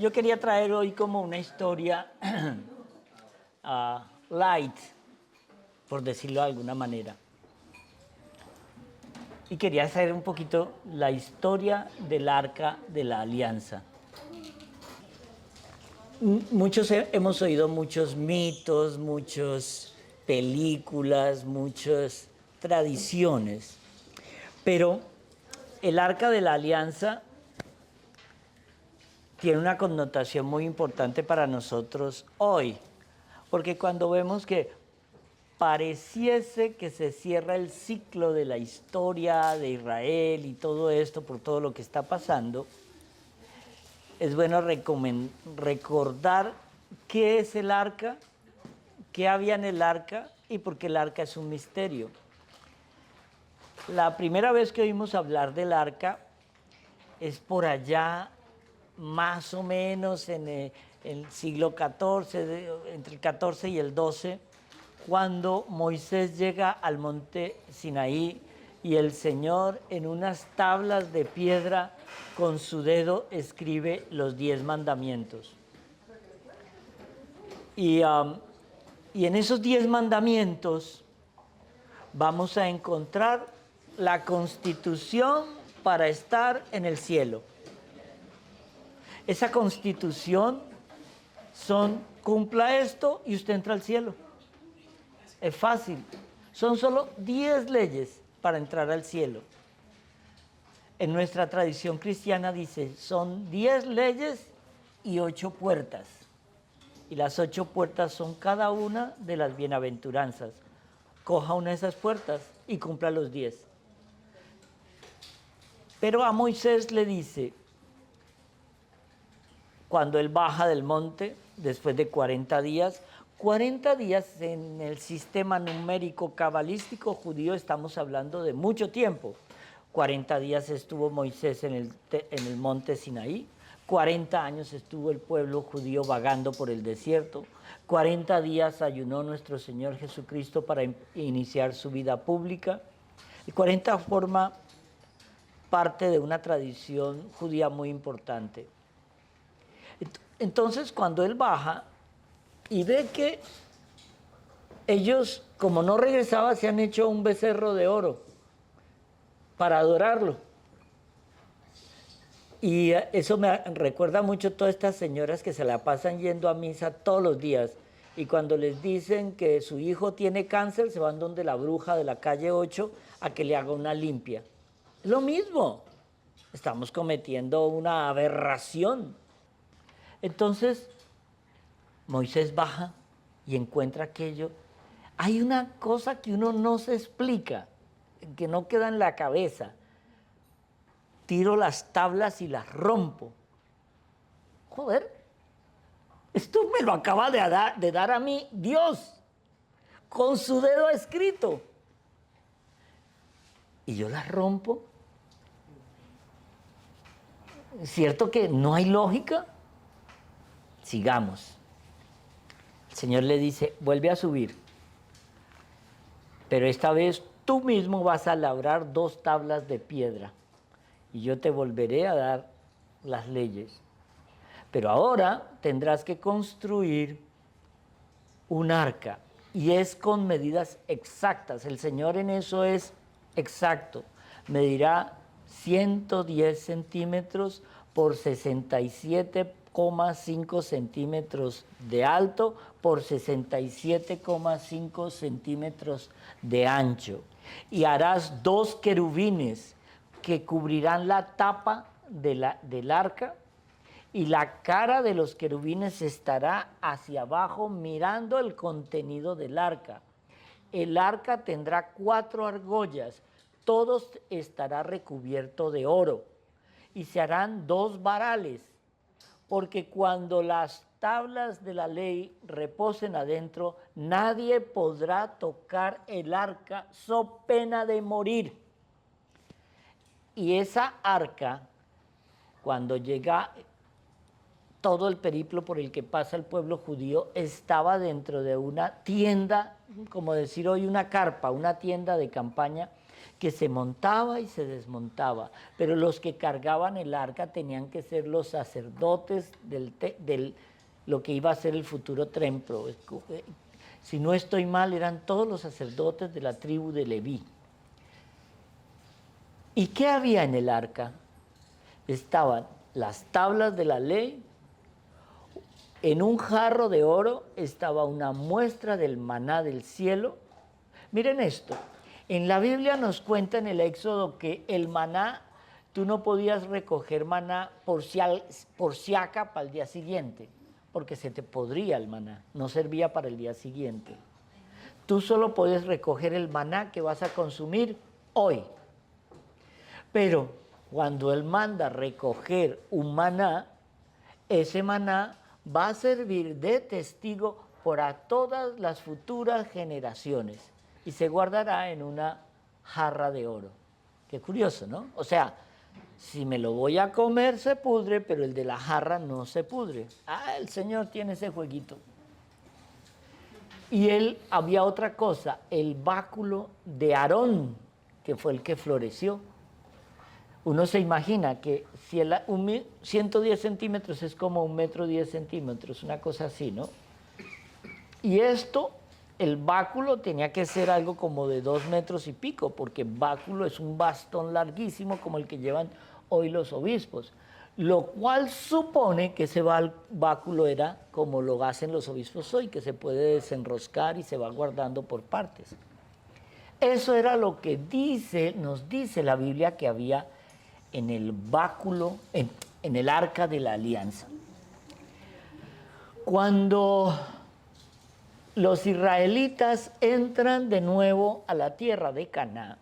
Yo quería traer hoy como una historia light, por decirlo de alguna manera. Y quería hacer un poquito la historia del Arca de la Alianza. Muchos hemos oído muchos mitos, muchas películas, muchas tradiciones, pero el Arca de la Alianza tiene una connotación muy importante para nosotros hoy, porque cuando vemos que pareciese que se cierra el ciclo de la historia de Israel y todo esto por todo lo que está pasando, es bueno recordar qué es el arca, qué había en el arca y por qué el arca es un misterio. La primera vez que oímos hablar del arca es por allá, más o menos en el siglo XIV, entre el XIV y el XII, cuando Moisés llega al monte Sinaí y el Señor en unas tablas de piedra con su dedo escribe los 10 mandamientos. Y en esos 10 mandamientos vamos a encontrar la constitución para estar en el cielo. Esa constitución cumpla esto y usted entra al cielo. Es fácil. Son solo 10 leyes para entrar al cielo. En nuestra tradición cristiana dice, son 10 leyes y 8 puertas. Y las 8 puertas son cada una de las bienaventuranzas. Coja una de esas puertas y cumpla los 10. Pero a Moisés le dice, cuando él baja del monte, después de 40 días en el sistema numérico cabalístico judío estamos hablando de mucho tiempo. 40 días estuvo Moisés en el monte Sinaí, 40 años estuvo el pueblo judío vagando por el desierto, 40 días ayunó nuestro Señor Jesucristo para iniciar su vida pública, y 40 forma parte de una tradición judía muy importante. Entonces, cuando él baja y ve que ellos, como no regresaba, se han hecho un becerro de oro para adorarlo. Y eso me recuerda mucho a todas estas señoras que se la pasan yendo a misa todos los días. Y cuando les dicen que su hijo tiene cáncer, se van donde la bruja de la calle 8 a que le haga una limpia. Es lo mismo. Estamos cometiendo una aberración. Entonces, Moisés baja y encuentra aquello. Hay una cosa que uno no se explica, que no queda en la cabeza. Tiro las tablas y las rompo. Joder, esto me lo acaba de dar a mí Dios, con su dedo escrito. Y yo las rompo. ¿Es cierto que no hay lógica? Sigamos. El Señor le dice, vuelve a subir. Pero esta vez tú mismo vas a labrar 2 tablas de piedra y yo te volveré a dar las leyes. Pero ahora tendrás que construir un arca y es con medidas exactas. El Señor en eso es exacto. Medirá 110 centímetros por 67,5 centímetros de alto por 67,5 centímetros de ancho. Y harás 2 querubines que cubrirán la tapa del arca, y la cara de los querubines estará hacia abajo mirando el contenido del arca. El arca tendrá 4 argollas, todo estará recubierto de oro, y se harán 2 varales, porque cuando las tablas de la ley reposen adentro, nadie podrá tocar el arca so pena de morir. Y esa arca, cuando llega todo el periplo por el que pasa el pueblo judío, estaba dentro de una tienda, como decir hoy una carpa, una tienda de campaña, que se montaba y se desmontaba, pero los que cargaban el arca tenían que ser los sacerdotes del lo que iba a ser el futuro templo. Si no estoy mal, eran todos los sacerdotes de la tribu de Leví. ¿Y qué había en el arca? Estaban las tablas de la ley, en un jarro de oro estaba una muestra del maná del cielo. Miren esto, en la Biblia nos cuenta en el Éxodo que el maná, tú no podías recoger maná por siaca para el día siguiente, porque se te podría el maná, no servía para el día siguiente. Tú solo puedes recoger el maná que vas a consumir hoy. Pero cuando Él manda recoger un maná, ese maná va a servir de testigo para todas las futuras generaciones y se guardará en una jarra de oro. Qué curioso, ¿no? O sea, si me lo voy a comer se pudre, pero el de la jarra no se pudre. Ah, el Señor tiene ese jueguito. Y había otra cosa, el báculo de Aarón, que fue el que floreció. Uno se imagina que si 110 centímetros es como 1,10 metros, una cosa así, ¿no? Y esto, el báculo tenía que ser algo como de 2 metros y pico, porque báculo es un bastón larguísimo como el que llevan hoy los obispos, lo cual supone que ese báculo era como lo hacen los obispos hoy, que se puede desenroscar y se va guardando por partes. Eso era lo que nos dice la Biblia que había en el báculo, en el arca de la alianza. Cuando los israelitas entran de nuevo a la tierra de Canaán,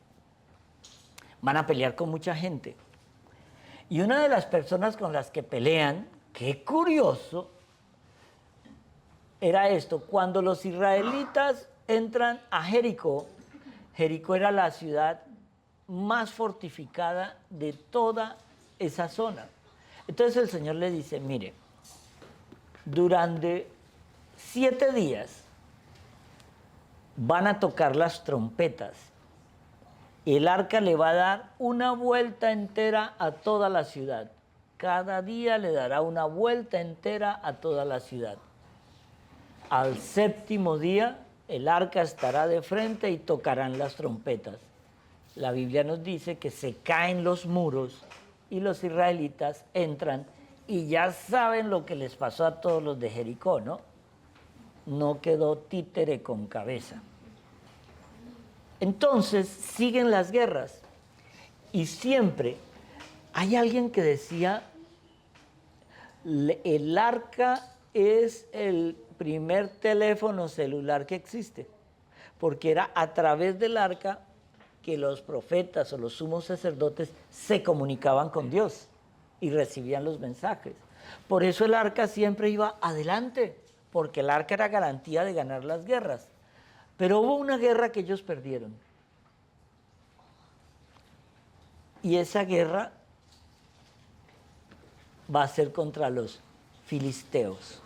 van a pelear con mucha gente. Y una de las personas con las que pelean, qué curioso, era esto: cuando los israelitas entran a Jericó, Jericó era la ciudad más fortificada de toda esa zona. Entonces el Señor le dice, mire, durante 7 días van a tocar las trompetas. El arca le va a dar una vuelta entera a toda la ciudad. Cada día le dará una vuelta entera a toda la ciudad. Al 7º día, el arca estará de frente y tocarán las trompetas. La Biblia nos dice que se caen los muros y los israelitas entran y ya saben lo que les pasó a todos los de Jericó, ¿no? No quedó títere con cabeza. Entonces siguen las guerras y siempre hay alguien que decía, el arca es el primer teléfono celular que existe, porque era a través del arca que los profetas o los sumos sacerdotes se comunicaban con Dios y recibían los mensajes. Por eso el arca siempre iba adelante, porque el arca era garantía de ganar las guerras. Pero hubo una guerra que ellos perdieron. Y esa guerra va a ser contra los filisteos.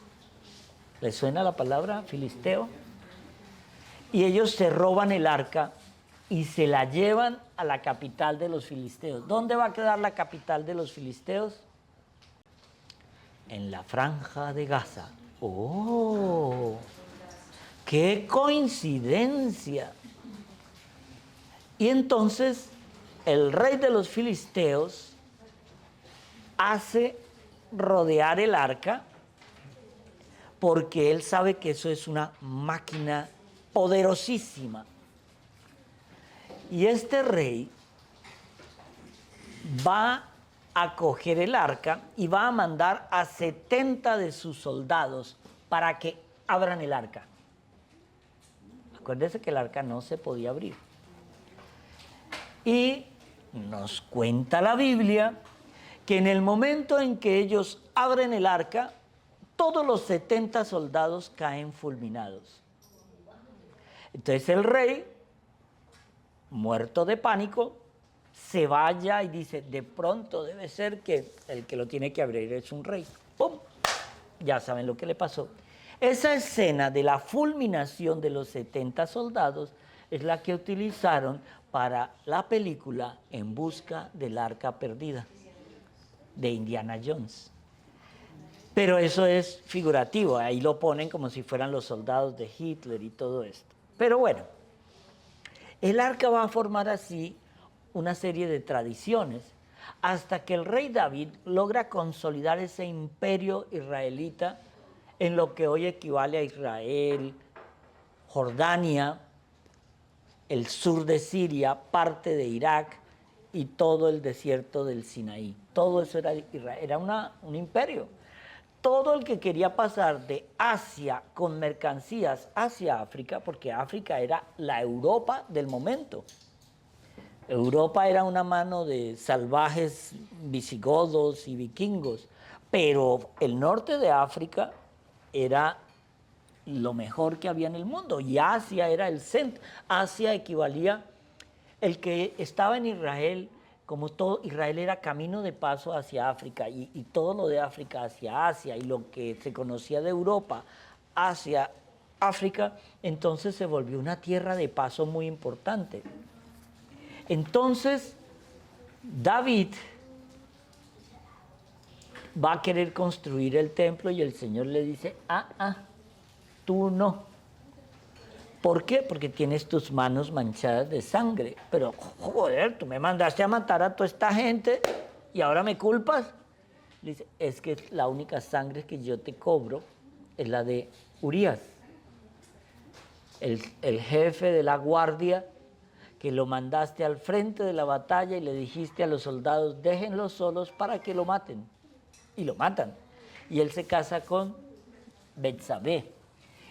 ¿Les suena la palabra filisteo? Y ellos se roban el arca y se la llevan a la capital de los filisteos. ¿Dónde va a quedar la capital de los filisteos? En la franja de Gaza. ¡Oh! ¡Qué coincidencia! Y entonces el rey de los filisteos hace rodear el arca porque él sabe que eso es una máquina poderosísima. Y este rey va a coger el arca y va a mandar a 70 de sus soldados para que abran el arca. Acuérdense que el arca no se podía abrir. Y nos cuenta la Biblia que en el momento en que ellos abren el arca, todos los 70 soldados caen fulminados. Entonces el rey, muerto de pánico, se vaya y dice, de pronto debe ser que el que lo tiene que abrir es un rey. ¡Pum! Ya saben lo que le pasó. Esa escena de la fulminación de los 70 soldados es la que utilizaron para la película En busca del arca perdida de Indiana Jones. Pero eso es figurativo, ahí lo ponen como si fueran los soldados de Hitler y todo esto. Pero bueno, el arca va a formar así una serie de tradiciones hasta que el rey David logra consolidar ese imperio israelita en lo que hoy equivale a Israel, Jordania, el sur de Siria, parte de Irak y todo el desierto del Sinaí. Todo eso era Israel, era un imperio. Todo el que quería pasar de Asia con mercancías hacia África, porque África era la Europa del momento. Europa era una mano de salvajes visigodos y vikingos, pero el norte de África era lo mejor que había en el mundo y Asia era el centro. Asia equivalía, el que estaba en Israel, como todo Israel era camino de paso hacia África y todo lo de África hacia Asia y lo que se conocía de Europa hacia África, entonces se volvió una tierra de paso muy importante. Entonces, David va a querer construir el templo y el Señor le dice, tú no. ¿Por qué? Porque tienes tus manos manchadas de sangre. Pero, joder, tú me mandaste a matar a toda esta gente y ahora me culpas. Le dice, es que la única sangre que yo te cobro es la de Urías, el jefe de la guardia, que lo mandaste al frente de la batalla y le dijiste a los soldados, déjenlos solos para que lo maten. Y lo matan. Y él se casa con Betsabé.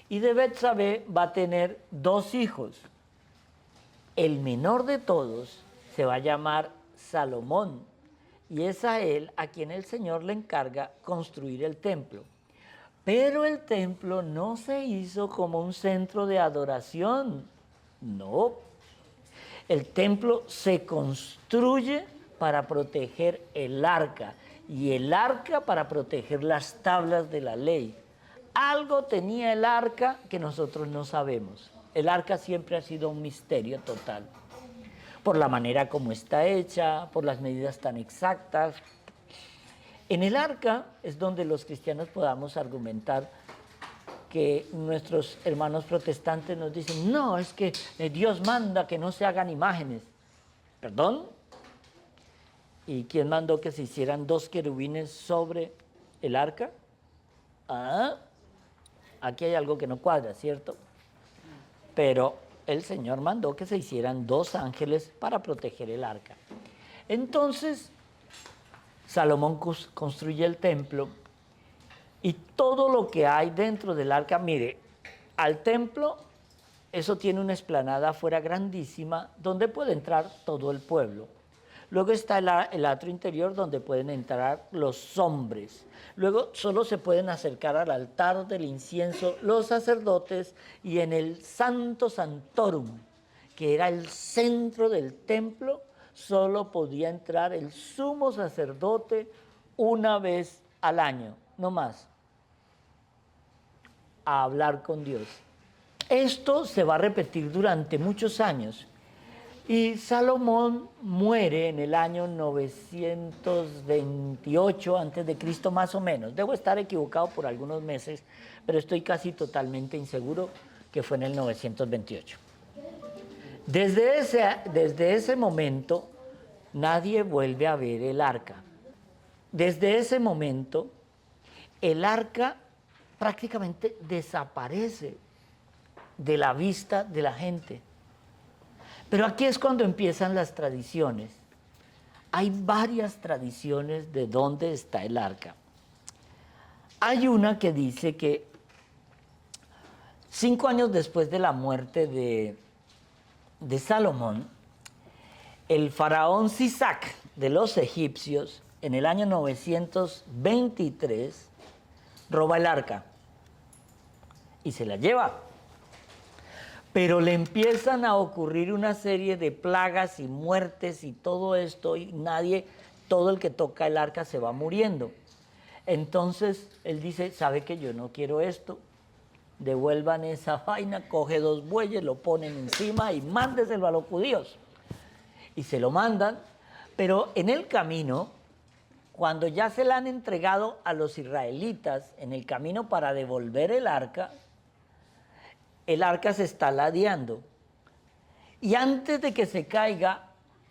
Y de Betsabé va a tener 2 hijos. El menor de todos se va a llamar Salomón. Y es a él a quien el Señor le encarga construir el templo. Pero el templo no se hizo como un centro de adoración. No. El templo se construye para proteger el arca y el arca para proteger las tablas de la ley. Algo tenía el arca que nosotros no sabemos. El arca siempre ha sido un misterio total, por la manera como está hecha, por las medidas tan exactas. En el arca es donde los cristianos podamos argumentar que nuestros hermanos protestantes nos dicen, no, es que Dios manda que no se hagan imágenes. ¿Perdón? ¿Y quién mandó que se hicieran 2 querubines sobre el arca? Aquí hay algo que no cuadra, ¿cierto? Pero el Señor mandó que se hicieran 2 ángeles para proteger el arca. Entonces, Salomón construye el templo y todo lo que hay dentro del arca, mire, al templo, eso tiene una explanada afuera grandísima donde puede entrar todo el pueblo. Luego está el atrio interior donde pueden entrar los hombres. Luego solo se pueden acercar al altar del incienso los sacerdotes y en el Santo Santorum, que era el centro del templo, solo podía entrar el sumo sacerdote una vez al año, no más, a hablar con Dios. Esto se va a repetir durante muchos años. Y Salomón muere en el año 928 a.C., más o menos. Debo estar equivocado por algunos meses, pero estoy casi totalmente inseguro que fue en el 928. Desde ese momento, nadie vuelve a ver el arca. Desde ese momento, el arca prácticamente desaparece de la vista de la gente. Pero aquí es cuando empiezan las tradiciones. Hay varias tradiciones de dónde está el arca. Hay una que dice que 5 años después de la muerte de Salomón, el faraón Sisac de los egipcios, en el año 923, roba el arca y se la lleva. Pero le empiezan a ocurrir una serie de plagas y muertes y todo esto, y todo el que toca el arca se va muriendo. Entonces él dice, ¿sabe que yo no quiero esto? devuelvan esa vaina, coge 2 bueyes, lo ponen encima y mándeselo a los judíos. Y se lo mandan, pero en el camino, cuando ya se la han entregado a los israelitas, en el camino para devolver el arca se está ladeando. Y antes de que se caiga,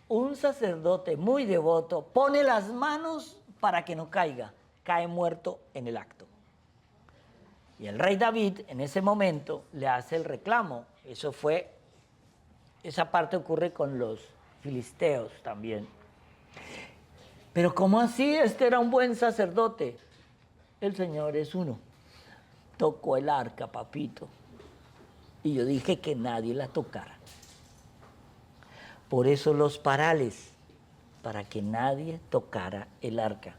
un sacerdote muy devoto pone las manos para que no caiga, cae muerto en el acto. Y el rey David en ese momento le hace el reclamo. Esa parte ocurre con los filisteos también. Pero ¿cómo así? Este era un buen sacerdote. El Señor es uno. Tocó el arca, papito. Y yo dije que nadie la tocara. Por eso los parales, para que nadie tocara el arca.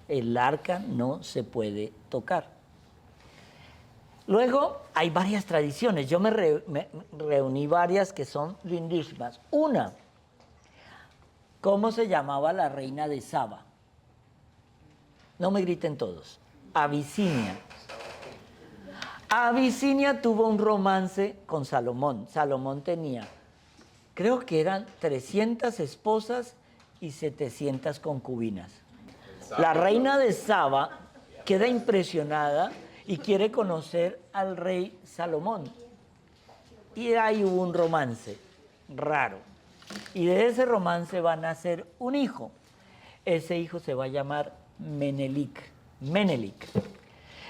El arca no se puede tocar. Luego hay varias tradiciones. Yo me reuní varias que son lindísimas. Una, ¿cómo se llamaba la reina de Saba? No me griten todos. Abisinia. Abisinia tuvo un romance con Salomón. Salomón tenía, creo que eran 300 esposas y 700 concubinas. La reina de Saba queda impresionada y quiere conocer al rey Salomón. Y ahí hubo un romance raro. Y de ese romance va a nacer un hijo. Ese hijo se va a llamar Menelik.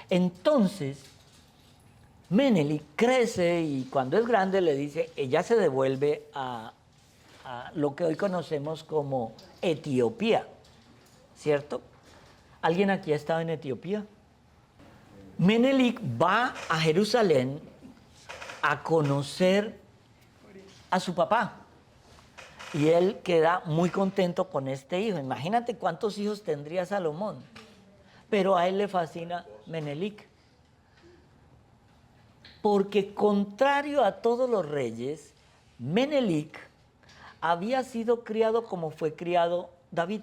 Entonces, Menelik crece y cuando es grande le dice, ella se devuelve a lo que hoy conocemos como Etiopía, ¿cierto? ¿Alguien aquí ha estado en Etiopía? Menelik va a Jerusalén a conocer a su papá y él queda muy contento con este hijo. Imagínate cuántos hijos tendría Salomón, pero a él le fascina Menelik. Porque contrario a todos los reyes, Menelik había sido criado como fue criado David,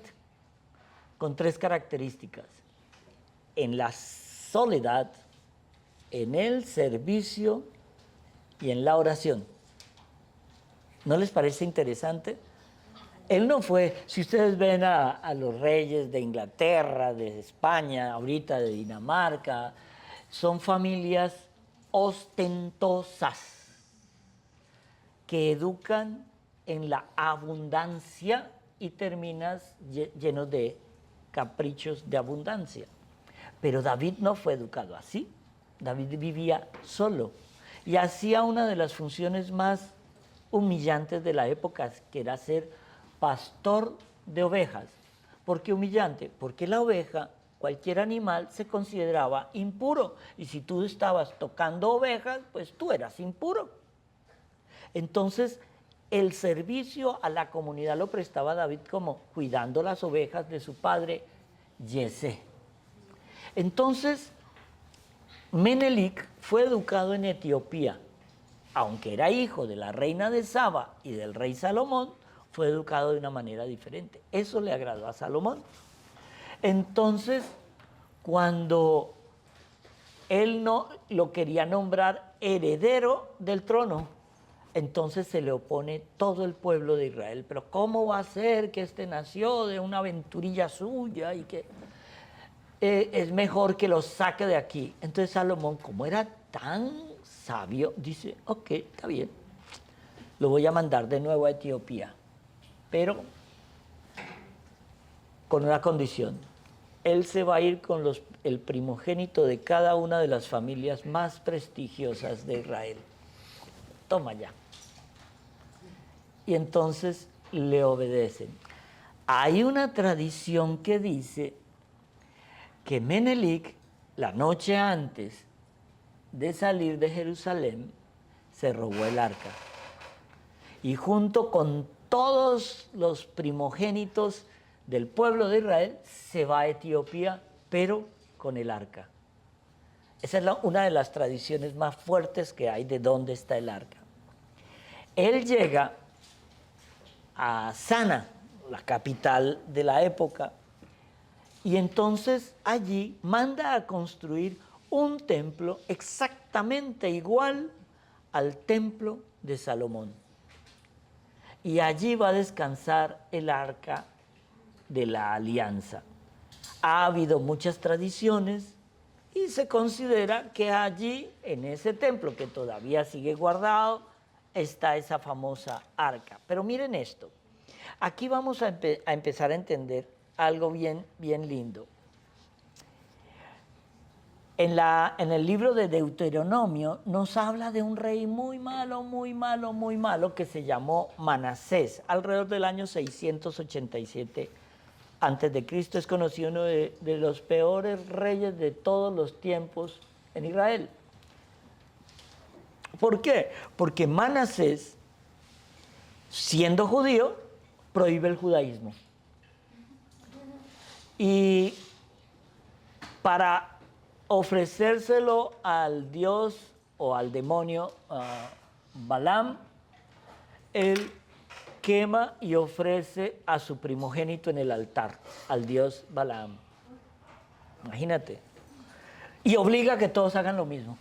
con 3 características: en la soledad, en el servicio y en la oración. ¿No les parece interesante? Él no fue, si ustedes ven a los reyes de Inglaterra, de España, ahorita de Dinamarca, son familias ostentosas que educan en la abundancia y terminas llenos de caprichos de abundancia. Pero David no fue educado así. David vivía solo y hacía una de las funciones más humillantes de la época, que era ser pastor de ovejas. ¿Por qué humillante? Porque la oveja, cualquier animal, se consideraba impuro. Y si tú estabas tocando ovejas, pues tú eras impuro. Entonces, el servicio a la comunidad lo prestaba David como cuidando las ovejas de su padre Yesé. Entonces, Menelik fue educado en Etiopía. Aunque era hijo de la reina de Saba y del rey Salomón, fue educado de una manera diferente. Eso le agradó a Salomón. Entonces, cuando él no lo quería nombrar heredero del trono, entonces se le opone todo el pueblo de Israel. Pero ¿cómo va a ser que este nació de una aventurilla suya y que es mejor que lo saque de aquí? Entonces Salomón, como era tan sabio, dice, ok, está bien, lo voy a mandar de nuevo a Etiopía, pero con una condición: él se va a ir con el primogénito de cada una de las familias más prestigiosas de Israel. Toma ya. Y entonces le obedecen. Hay una tradición que dice que Menelik, la noche antes de salir de Jerusalén, se robó el arca. Y junto con todos los primogénitos del pueblo de Israel, se va a Etiopía, pero con el arca. Esa es una de las tradiciones más fuertes que hay de dónde está el arca. Él llega a Sana, la capital de la época, y entonces allí manda a construir un templo exactamente igual al templo de Salomón. Y allí va a descansar el arca de la alianza. Ha habido muchas tradiciones y se considera que allí, en ese templo que todavía sigue guardado, está esa famosa arca. Pero miren esto, aquí vamos a empezar a entender algo bien lindo. En el libro de Deuteronomio nos habla de un rey muy malo, que se llamó Manasés, alrededor del año 687 antes de Cristo. Es conocido uno de los peores reyes de todos los tiempos en Israel. ¿Por qué? Porque Manasés, siendo judío, prohíbe el judaísmo. Y para ofrecérselo al dios o al demonio Balaam, él quema y ofrece a su primogénito en el altar, al dios Balaam. Imagínate. Y obliga a que todos hagan lo mismo.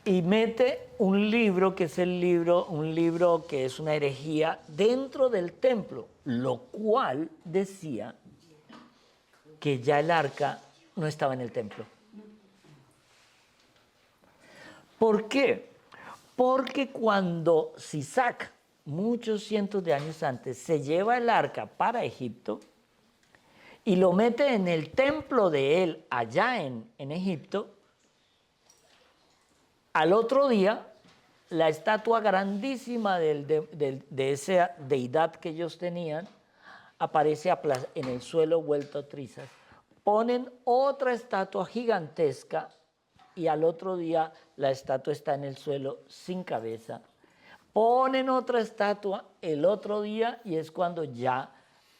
Y mete un libro que es un libro que es una herejía dentro del templo, lo cual decía que ya el arca no estaba en el templo. ¿Por qué? Porque cuando Sisac, muchos cientos de años antes, se lleva el arca para Egipto y lo mete en el templo de él allá en Egipto, al otro día la estatua grandísima de esa deidad que ellos tenían aparece en el suelo vuelto a trizas. Ponen otra estatua gigantesca y al otro día la estatua está en el suelo sin cabeza. Ponen otra estatua el otro día y es cuando ya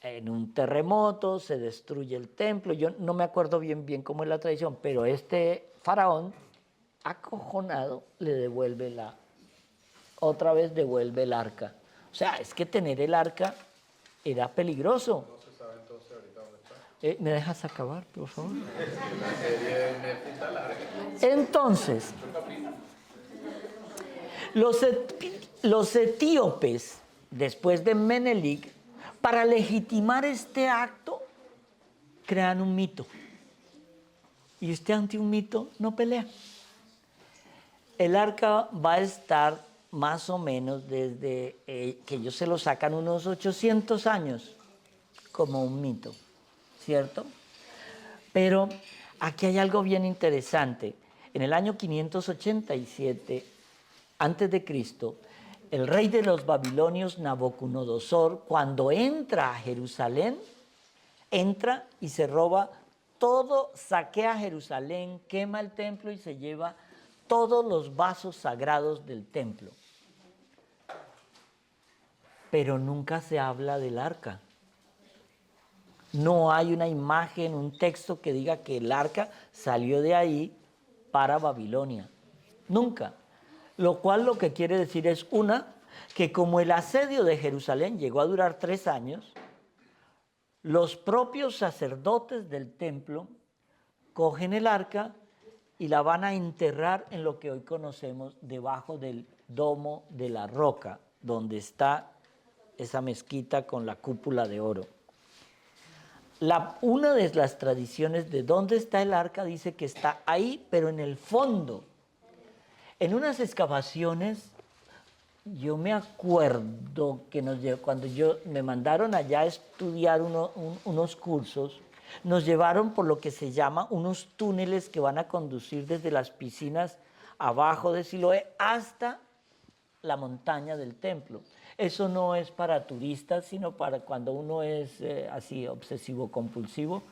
en un terremoto se destruye el templo. Yo no me acuerdo bien cómo es la tradición, pero este faraón, acojonado, le devuelve otra vez devuelve el arca. O sea, es que tener el arca era peligroso. No se sabe entonces ahorita dónde está. ¿Me dejas acabar, por favor? La serie de Netflix está larga. Entonces, los etíopes, después de Menelik, para legitimar este acto, crean un mito. Y usted ante un mito no pelea. El arca va a estar más o menos desde que ellos se lo sacan unos 800 años como un mito, ¿cierto? Pero aquí hay algo bien interesante. En el año 587 antes de Cristo, el rey de los babilonios Nabucodonosor, cuando entra a Jerusalén, entra y se roba todo, saquea Jerusalén, quema el templo y se lleva todos los vasos sagrados del templo. Pero nunca se habla del arca. No hay una imagen, un texto que diga que el arca salió de ahí para Babilonia. Nunca. Lo cual lo que quiere decir es, que como el asedio de Jerusalén llegó a durar 3 años, los propios sacerdotes del templo cogen el arca y la van a enterrar en lo que hoy conocemos debajo del domo de la roca, donde está esa mezquita con la cúpula de oro. Una de las tradiciones de dónde está el arca dice que está ahí, pero en el fondo. En unas excavaciones, yo me acuerdo que cuando me mandaron allá a estudiar unos cursos, nos llevaron por lo que se llama unos túneles que van a conducir desde las piscinas abajo de Siloé hasta la montaña del templo. Eso no es para turistas, sino para cuando uno es así obsesivo compulsivo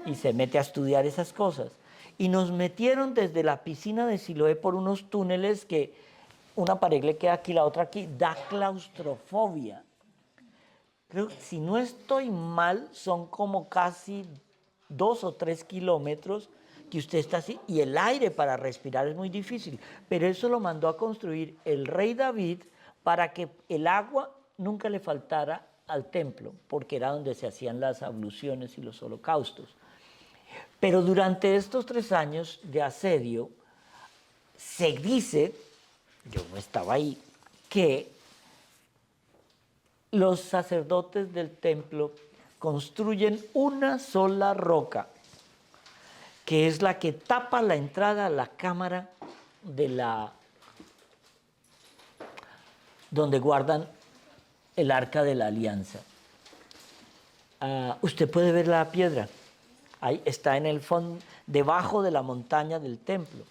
y se mete a estudiar esas cosas. Y nos metieron desde la piscina de Siloé por unos túneles que una pared le queda aquí, la otra aquí, da claustrofobia. Creo que si no estoy mal, son como casi 2 o 3 kilómetros que usted está así, y el aire para respirar es muy difícil. Pero eso lo mandó a construir el rey David para que el agua nunca le faltara al templo, porque era donde se hacían las abluciones y los holocaustos. Pero durante estos 3 años de asedio, se dice, yo no estaba ahí, que los sacerdotes del templo construyen una sola roca, que es la que tapa la entrada a la cámara donde guardan el arca de la alianza. Usted puede ver la piedra, ahí está en el fondo, debajo de la montaña del templo,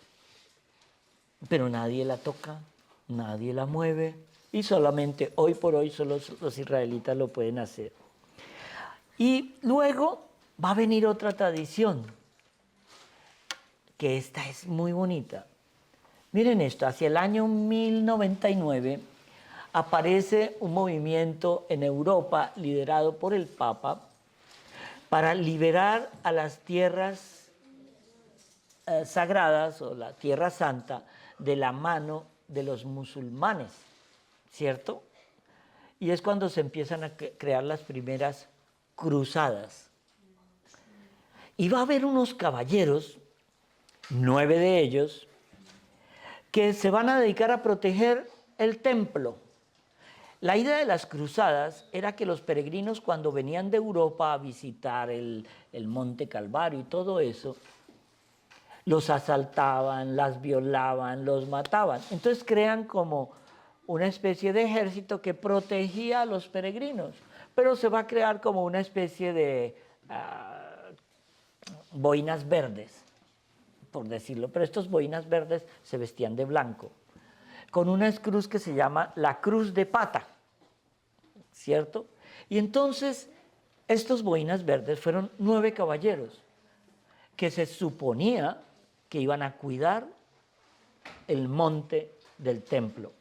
pero nadie la toca, nadie la mueve, y solamente hoy por hoy solo los israelitas lo pueden hacer. Y luego va a venir otra tradición, que esta es muy bonita. Miren esto, hacia el año 1099 aparece un movimiento en Europa liderado por el Papa para liberar a las tierras sagradas o la Tierra Santa de la mano de los musulmanes, ¿cierto? Y es cuando se empiezan a crear las primeras cruzadas. Y va a haber unos caballeros, 9 de ellos, que se van a dedicar a proteger el templo. La idea de las cruzadas era que los peregrinos, cuando venían de Europa a visitar el Monte Calvario y todo eso, los asaltaban, las violaban, los mataban. Entonces crean como una especie de ejército que protegía a los peregrinos, pero se va a crear como una especie de boinas verdes, por decirlo, pero estos boinas verdes se vestían de blanco, con una cruz que se llama la cruz de pata, ¿cierto? Y entonces estos boinas verdes fueron 9 caballeros que se suponía que iban a cuidar el monte del templo.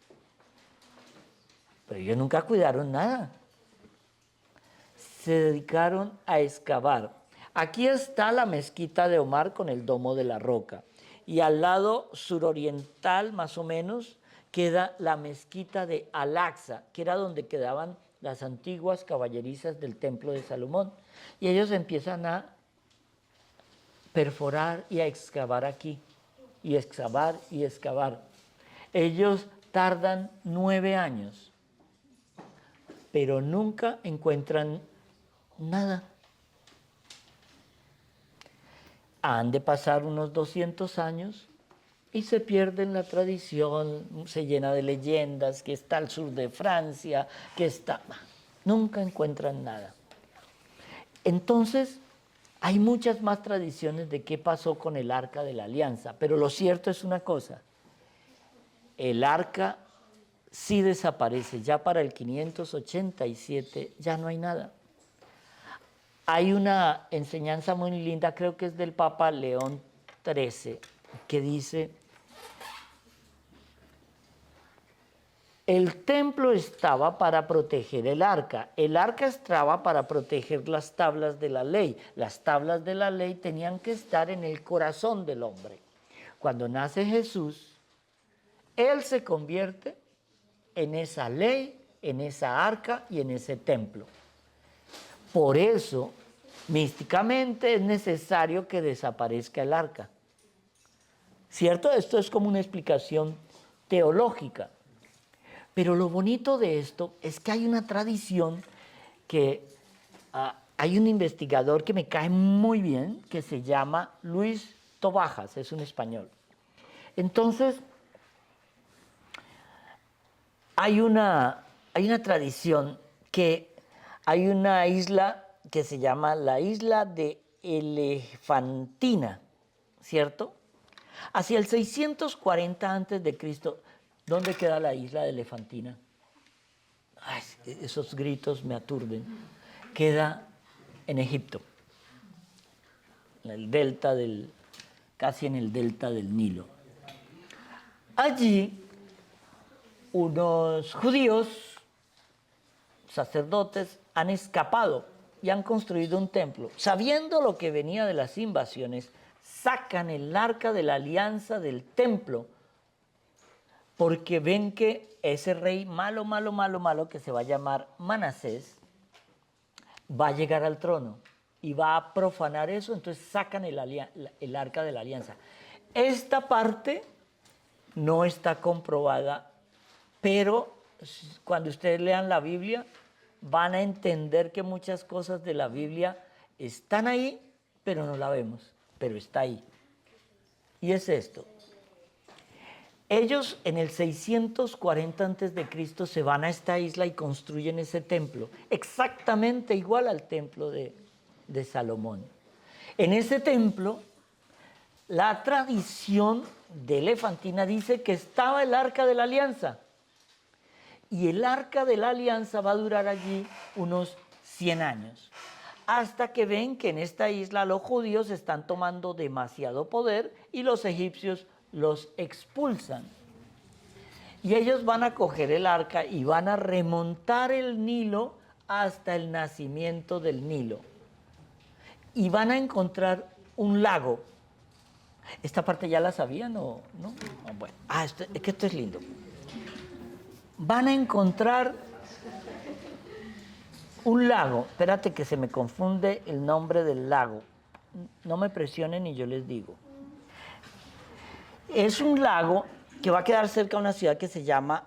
Pero ellos nunca cuidaron nada. Se dedicaron a excavar. Aquí está la mezquita de Omar con el domo de la roca. Y al lado suroriental, más o menos, queda la mezquita de Al-Aqsa, que era donde quedaban las antiguas caballerizas del templo de Salomón. Y ellos empiezan a perforar y a excavar aquí, y excavar y excavar. Ellos tardan 9 años, pero nunca encuentran nada. Han de pasar unos 200 años y se pierden la tradición, se llena de leyendas, que está al sur de Francia, que está... Nunca encuentran nada. Entonces, hay muchas más tradiciones de qué pasó con el Arca de la Alianza, pero lo cierto es una cosa, el Arca sí desaparece, ya para el 587 ya no hay nada. Hay una enseñanza muy linda, creo que es del Papa León XIII, que dice: el templo estaba para proteger el arca estaba para proteger las tablas de la ley. Las tablas de la ley tenían que estar en el corazón del hombre. Cuando nace Jesús, Él se convierte en esa ley, en esa arca y en ese templo. Por eso, místicamente es necesario que desaparezca el arca. ¿Cierto? Esto es como una explicación teológica. Pero lo bonito de esto es que hay una tradición que hay un investigador que me cae muy bien, que se llama Luis Tobajas, es un español. Entonces, hay una tradición que hay una isla que se llama la isla de Elefantina, ¿cierto? Hacia el 640 a.C., ¿dónde queda la isla de Elefantina? Ay, esos gritos me aturden. Queda en Egipto, en el delta casi en el delta del Nilo. Allí, unos judíos, sacerdotes, han escapado y han construido un templo. Sabiendo lo que venía de las invasiones, sacan el arca de la alianza del templo, porque ven que ese rey malo, que se va a llamar Manasés, va a llegar al trono. y va a profanar eso, entonces sacan el arca de la alianza. Esta parte no está comprobada, pero cuando ustedes lean la Biblia van a entender que muchas cosas de la Biblia están ahí, pero no la vemos, pero está ahí. Y es esto. Ellos en el 640 a.C. se van a esta isla y construyen ese templo, exactamente igual al templo de Salomón. En ese templo, la tradición de Elefantina dice que estaba el Arca de la Alianza. Y el Arca de la Alianza va a durar allí unos 100 años, hasta que ven que en esta isla los judíos están tomando demasiado poder y los egipcios los expulsan. Y ellos van a coger el arca y van a remontar el Nilo hasta el nacimiento del Nilo. Y van a encontrar un lago. ¿Esta parte ya la sabían o no? Bueno, es que esto es lindo. Van a encontrar un lago. Espérate que se me confunde el nombre del lago. No me presionen y yo les digo. Es un lago que va a quedar cerca de una ciudad que se llama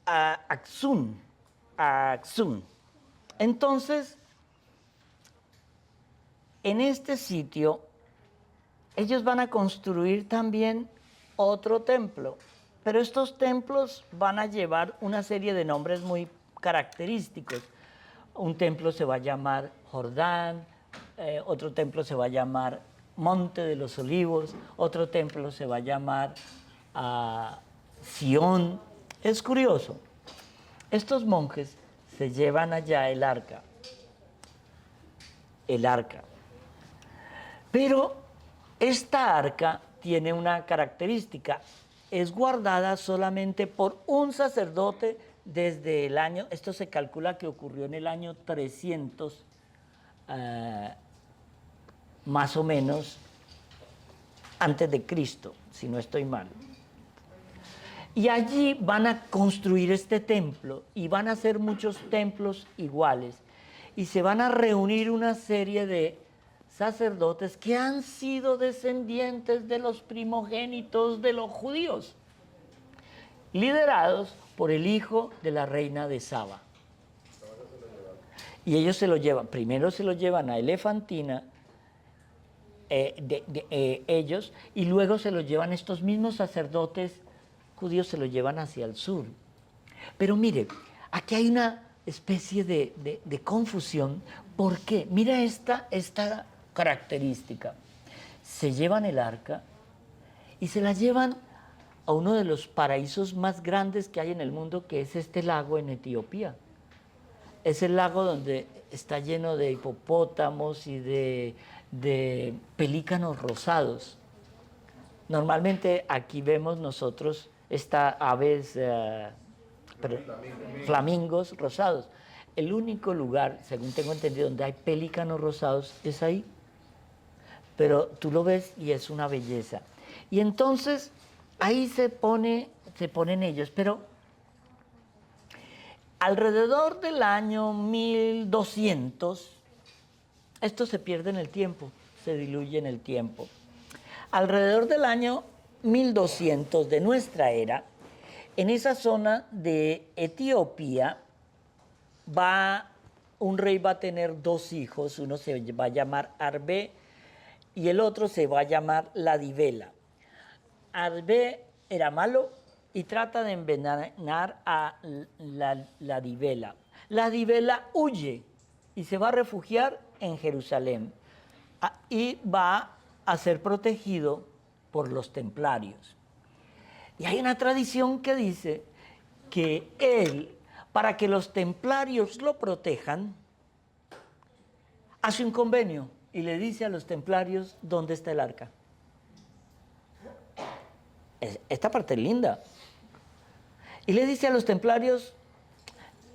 Axum. Entonces, en este sitio, ellos van a construir también otro templo, pero estos templos van a llevar una serie de nombres muy característicos. Un templo se va a llamar Jordán, otro templo se va a llamar Monte de los Olivos, otro templo se va a llamar Sión. Es curioso. Estos monjes se llevan allá el arca. Pero esta arca tiene una característica. Es guardada solamente por un sacerdote desde el año, esto se calcula que ocurrió en el año 300, más o menos, antes de Cristo, si no estoy mal. Y allí van a construir este templo y van a hacer muchos templos iguales. Y se van a reunir una serie de sacerdotes que han sido descendientes de los primogénitos de los judíos, liderados por el hijo de la reina de Saba. Y ellos se lo llevan, primero se lo llevan a Elefantina, ellos, y luego se lo llevan estos mismos sacerdotes judíos, se lo llevan hacia el sur. Pero mire, aquí hay una especie de confusión. ¿Por qué? Mira esta característica. Se llevan el arca y se la llevan a uno de los paraísos más grandes que hay en el mundo, que es este lago en Etiopía. Es el lago donde está lleno de hipopótamos y de pelícanos rosados. Normalmente aquí vemos nosotros aves, flamingos rosados. El único lugar, según tengo entendido, donde hay pelícanos rosados es ahí. Pero tú lo ves y es una belleza. Y entonces ahí se ponen ellos, pero alrededor del año 1200, esto se pierde en el tiempo, se diluye en el tiempo. Alrededor del año 1200 de nuestra era, en esa zona de Etiopía, un rey va a tener dos hijos, uno se va a llamar Arbe y el otro se va a llamar Ladivela. Arbe era malo y trata de envenenar a Ladivela. Ladivela huye y se va a refugiar en Jerusalén y va a ser protegido por los templarios. Y hay una tradición que dice que él, para que los templarios lo protejan, hace un convenio y le dice a los templarios dónde está el arca. Esta parte es linda. Y le dice a los templarios,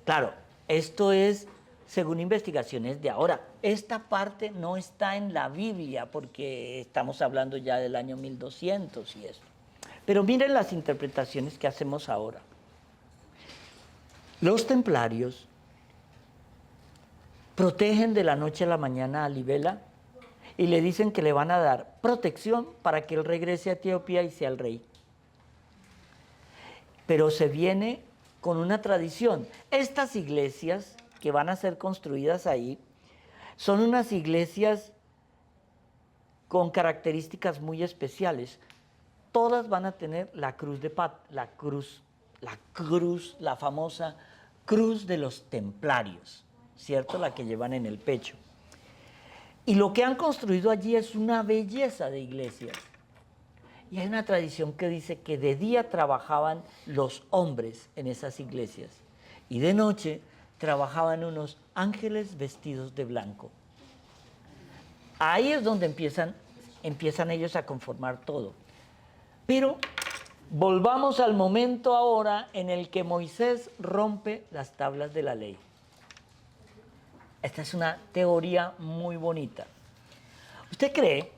claro, esto es según investigaciones de ahora. Esta parte no está en la Biblia porque estamos hablando ya del año 1200 y eso. Pero miren las interpretaciones que hacemos ahora. Los templarios protegen de la noche a la mañana a Ladivela y le dicen que le van a dar protección para que él regrese a Etiopía y sea el rey. Pero se viene con una tradición. Estas iglesias que van a ser construidas ahí son unas iglesias con características muy especiales. Todas van a tener la cruz de la famosa cruz de los templarios, ¿cierto? La que llevan en el pecho. Y lo que han construido allí es una belleza de iglesias. Y hay una tradición que dice que de día trabajaban los hombres en esas iglesias y de noche trabajaban unos ángeles vestidos de blanco. Ahí es donde empiezan ellos a conformar todo. Pero volvamos al momento ahora en el que Moisés rompe las tablas de la ley. Esta es una teoría muy bonita. ¿Usted cree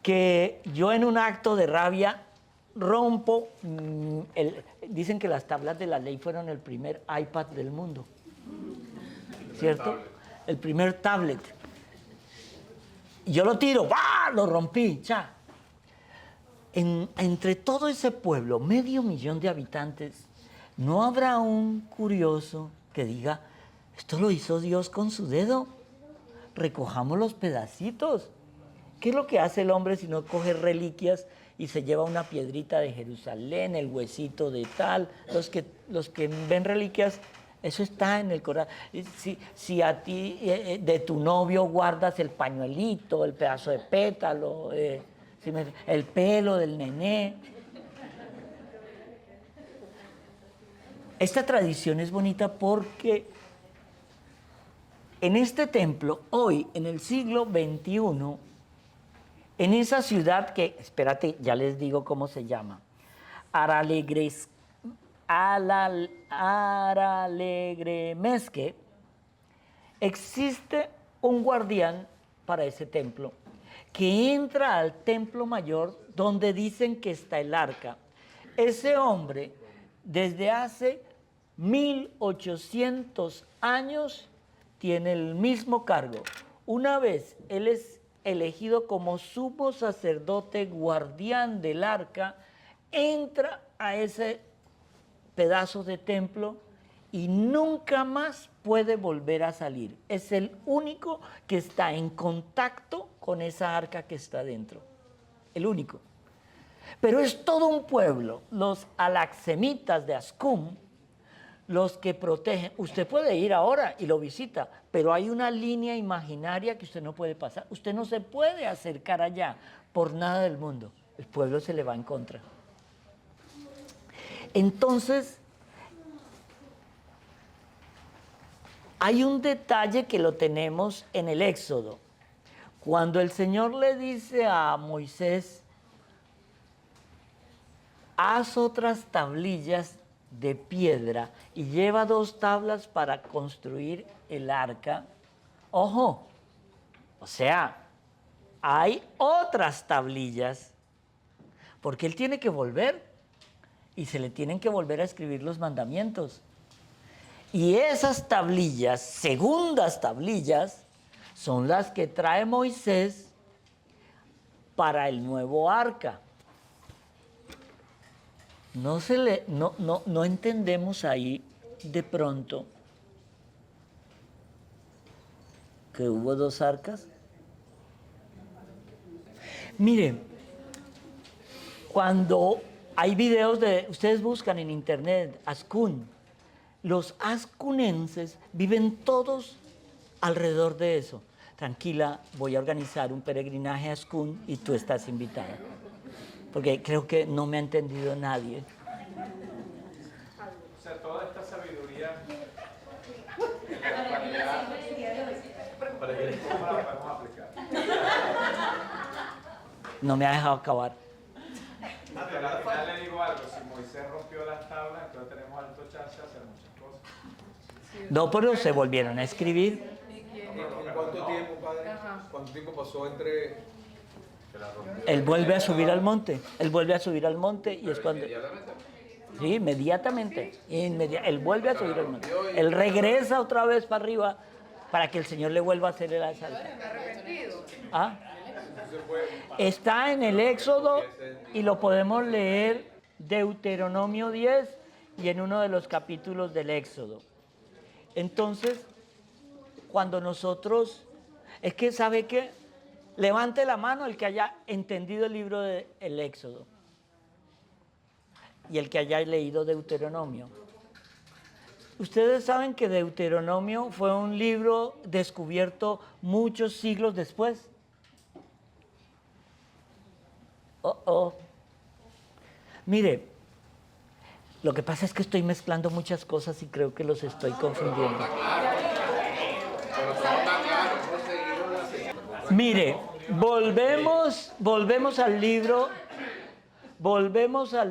que yo en un acto de rabia rompo, dicen que las tablas de la ley fueron el primer iPad del mundo, ¿cierto? El primer tablet. Yo lo tiro, ¡bah! Lo rompí, ya. Entre todo ese pueblo, 500,000 de habitantes, ¿no habrá un curioso que diga, esto lo hizo Dios con su dedo? Recojamos los pedacitos. ¿Qué es lo que hace el hombre si no coge reliquias y se lleva una piedrita de Jerusalén, el huesito de tal? Los que ven reliquias, eso está en el Corán. Si a ti, de tu novio, guardas el pañuelito, el pedazo de pétalo, el pelo del nené. Esta tradición es bonita porque en este templo, hoy, en el siglo XXI, en esa ciudad que, espérate, ya les digo cómo se llama, Aralegremeske, existe un guardián para ese templo que entra al templo mayor donde dicen que está el arca. Ese hombre, desde hace 1800 años, tiene el mismo cargo. Una vez él es elegido como sumo sacerdote guardián del arca, entra a ese pedazo de templo y nunca más puede volver a salir. Es el único que está en contacto con esa arca que está dentro. El único. Pero es todo un pueblo, los alaxemitas de Ascum, los que protegen. Usted puede ir ahora y lo visita, pero hay una línea imaginaria que usted no puede pasar. Usted no se puede acercar allá por nada del mundo. El pueblo se le va en contra. Entonces, hay un detalle que lo tenemos en el Éxodo. Cuando el Señor le dice a Moisés, haz otras tablillas de piedra y lleva 2 tablas para construir el arca. Ojo, o sea, hay otras tablillas, porque él tiene que volver y se le tienen que volver a escribir los mandamientos. Y esas tablillas, segundas tablillas, son las que trae Moisés para el nuevo arca. No entendemos ahí de pronto que hubo 2 arcas. Miren, cuando hay videos ustedes buscan en internet Ascun, los ascunenses viven todos alrededor de eso. Tranquila, voy a organizar un peregrinaje a Ascun y tú estás invitada. Porque creo que no me ha entendido nadie. O sea, toda esta sabiduría en la actualidad, para que ¿cómo la podemos aplicar? No me ha dejado acabar. Pero al final le digo algo, si Moisés rompió las tablas, entonces tenemos alto chance de hacer muchas cosas. No, pero se volvieron a escribir. ¿En cuánto tiempo, padre? ¿Cuánto tiempo pasó entre...? Él vuelve a subir al monte. Él vuelve a subir al monte y es cuando... Sí, inmediatamente. Él vuelve a subir al monte. Él regresa otra vez para arriba para que el Señor le vuelva a hacer el asalto. ¿Ah? Está en el Éxodo y lo podemos leer Deuteronomio 10 y en uno de los capítulos del Éxodo. Entonces, cuando nosotros, es que ¿sabe qué? Levante la mano el que haya entendido el libro del Éxodo y el que haya leído Deuteronomio. Ustedes saben que Deuteronomio fue un libro descubierto muchos siglos después. Mire, lo que pasa es que estoy mezclando muchas cosas y creo que los estoy confundiendo. Mire, volvemos al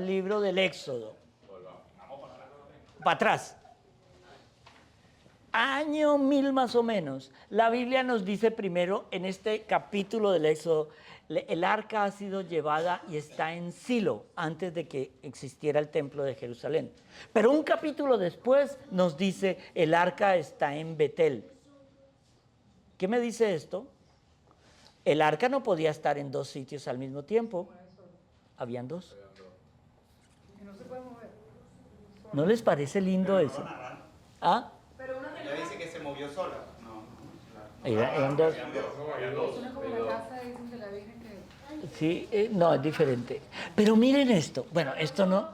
libro del Éxodo. Para atrás. Año 1000 más o menos. La Biblia nos dice primero en este capítulo del Éxodo, el arca ha sido llevada y está en Silo antes de que existiera el templo de Jerusalén. Pero un capítulo después nos dice el arca está en Betel. ¿Qué me dice esto? El arca no podía estar en dos sitios al mismo tiempo. Habían dos. ¿No les parece lindo eso? ¿Ah? Ella dice que se movió sola. Eran dos. Sí, no, es diferente. Pero miren esto. Bueno, esto no.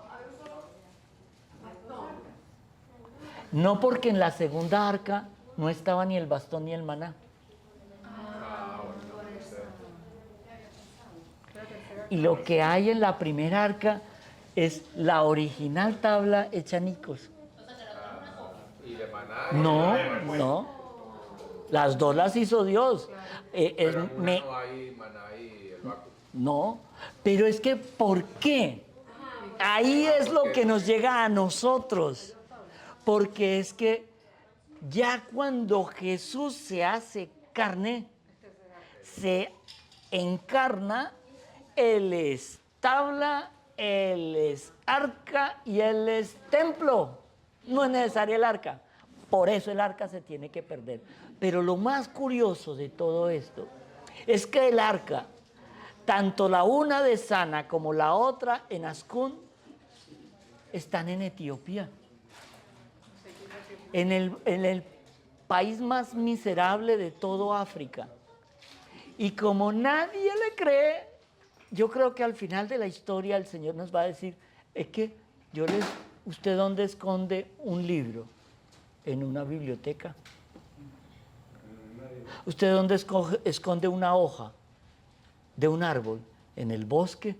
No, porque en la segunda arca no estaba ni el bastón ni el maná. Y lo que hay en la primera arca es la original tabla hecha añicos. No. Las dos las hizo Dios. No, pero es que ¿por qué? Ahí es lo que nos llega a nosotros. Porque es que ya cuando Jesús se hace carne, se encarna, Él es tabla, Él es arca y Él es templo. No es necesaria el arca. Por eso el arca se tiene que perder. Pero lo más curioso de todo esto es que el arca, tanto la una de Sana como la otra en Ascún, están en Etiopía. En el país más miserable de todo África. Y como nadie le cree, yo creo que al final de la historia el Señor nos va a decir, es que ¿usted dónde esconde un libro? En una biblioteca. ¿Usted dónde esconde una hoja de un árbol? En el bosque.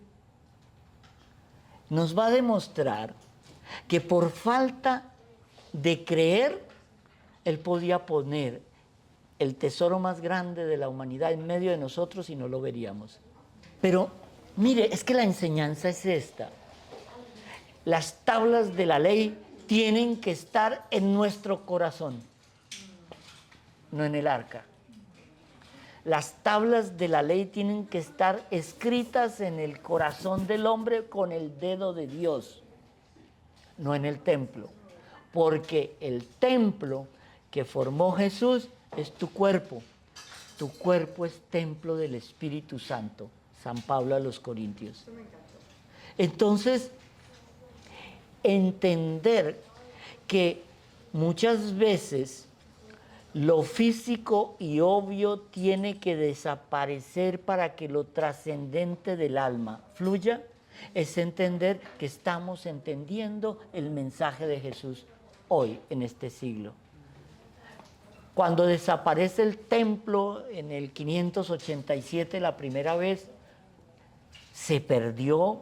Nos va a demostrar que por falta de creer, Él podía poner el tesoro más grande de la humanidad en medio de nosotros y no lo veríamos. Pero mire, es que la enseñanza es esta. Las tablas de la ley tienen que estar en nuestro corazón, no en el arca. Las tablas de la ley tienen que estar escritas en el corazón del hombre con el dedo de Dios, no en el templo. Porque el templo que formó Jesús es tu cuerpo. Tu cuerpo es templo del Espíritu Santo. San Pablo a los Corintios. Entonces, entender que muchas veces lo físico y obvio tiene que desaparecer para que lo trascendente del alma fluya, es entender que estamos entendiendo el mensaje de Jesús hoy, en este siglo. Cuando desaparece el templo en el 587 la primera vez, ¿se perdió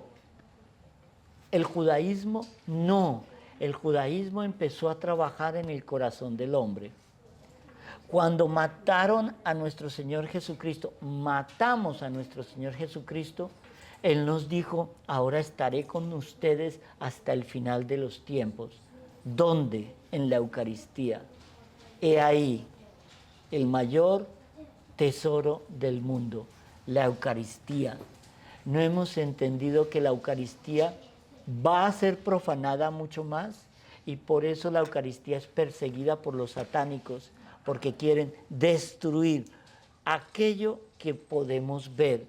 el judaísmo? No, el judaísmo empezó a trabajar en el corazón del hombre. Cuando mataron a nuestro Señor Jesucristo, matamos a nuestro Señor Jesucristo, Él nos dijo, ahora estaré con ustedes hasta el final de los tiempos. ¿Dónde? En la Eucaristía. He ahí el mayor tesoro del mundo, la Eucaristía. No hemos entendido que la Eucaristía va a ser profanada mucho más y por eso la Eucaristía es perseguida por los satánicos, porque quieren destruir aquello que podemos ver,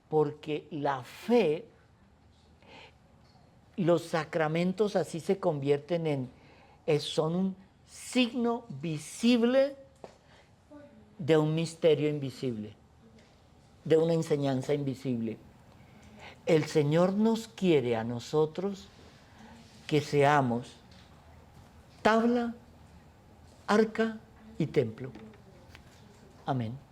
porque la fe, los sacramentos así se convierten son un signo visible de un misterio invisible, de una enseñanza invisible. El Señor nos quiere a nosotros que seamos tabla, arca y templo. Amén.